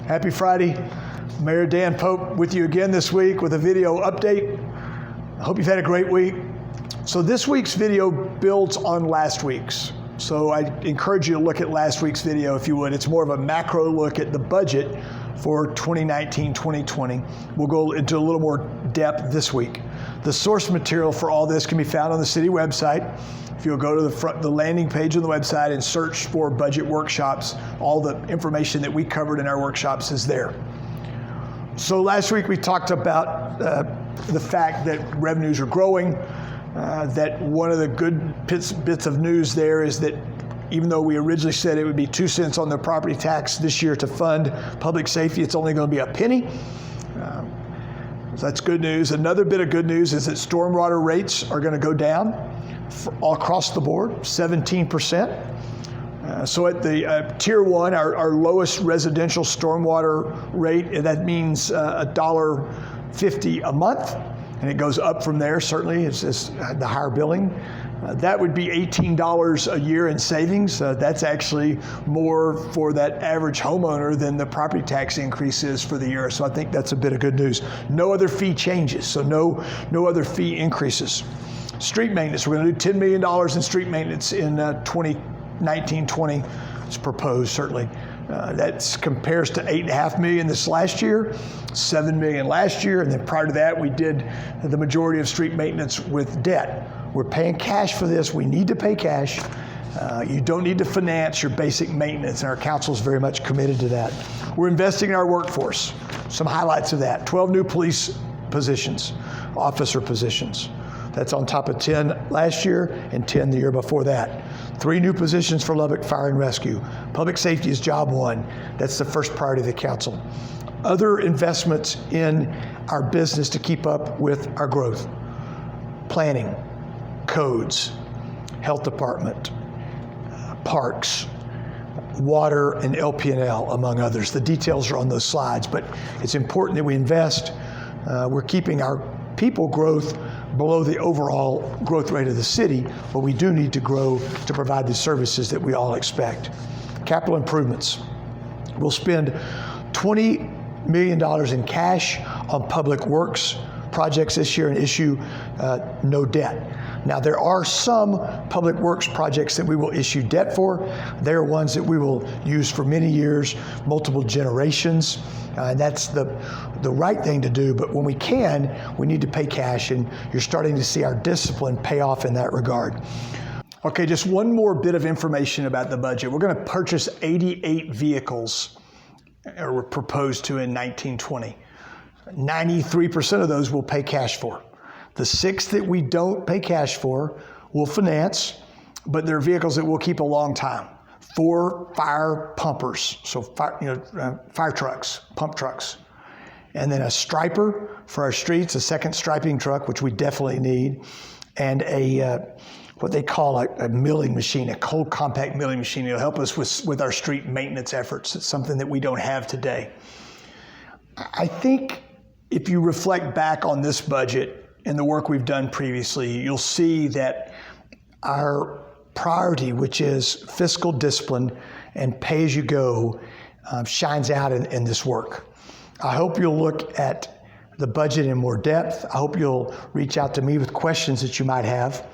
Happy Friday. Mayor Dan Pope with you again this week with a video update. I hope you've had a great week. So this week's video builds on last week's. So I encourage you to look at last week's video if you would. It's more of a macro look at the budget for 2019-2020. We'll go into a little more depth this week. The source material for all this can be found on the city website. If you'll go to the landing page on the website and search for budget workshops, all the information that we covered in our workshops is there. So last week we talked about the fact that revenues are growing, that one of the good bits of news there is that even though we originally said it would be 2 cents on the property tax this year to fund public safety, it's only going to be a penny. So that's good news. Another bit of good news is that stormwater rates are going to go down all across the board, 17%. So at the Tier 1, our lowest residential stormwater rate, that means $1.50 a month, and it goes up from there, certainly, it's the higher billing. That would be $18 a year in savings. That's actually more for that average homeowner than the property tax increase is for the year. So I think that's a bit of good news. No other fee changes, so no other fee increases. Street maintenance, we're going to do $10 million in street maintenance in 2019-20. It's proposed, certainly. That compares to $8.5 million this last year, $7 million last year, and then prior to that, we did the majority of street maintenance with debt. We're paying cash for this. We need to pay cash. You don't need to finance your basic maintenance, and our council is very much committed to that. We're investing in our workforce. Some highlights of that: 12 new police positions, officer positions. That's on top of 10 last year and 10 the year before that. 3 new positions for Lubbock Fire and Rescue. Public safety is job one. That's the first priority of the council. Other investments in our business to keep up with our growth: planning, codes, health department, parks, water, and LP&L, among others. The details are on those slides, but it's important that we invest. We're keeping our people growth below the overall growth rate of the city, but we do need to grow to provide the services that we all expect. Capital improvements. We'll spend $20 million in cash on public works projects this year and issue no debt. Now, there are some public works projects that we will issue debt for. They're ones that we will use for many years, multiple generations. And that's the right thing to do, but when we can, we need to pay cash, and you're starting to see our discipline pay off in that regard. Okay, just one more bit of information about the budget. We're going to purchase 88 vehicles, or we're proposed to in 1920. 93% of those we'll pay cash for. The 6 that we don't pay cash for, we'll finance, but they're vehicles that we'll keep a long time. 4 fire pumpers, so fire trucks, pump trucks. And then a striper for our streets, a second striping truck, which we definitely need, and what they call a milling machine, a cold compact milling machine. It'll help us with our street maintenance efforts. It's something that we don't have today. I think if you reflect back on this budget and the work we've done previously, you'll see that our priority, which is fiscal discipline and pay-as-you-go, shines out in this work. I hope you'll look at the budget in more depth. I hope you'll reach out to me with questions that you might have.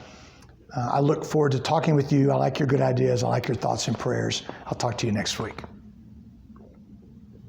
I look forward to talking with you. I like your good ideas. I like your thoughts and prayers. I'll talk to you next week.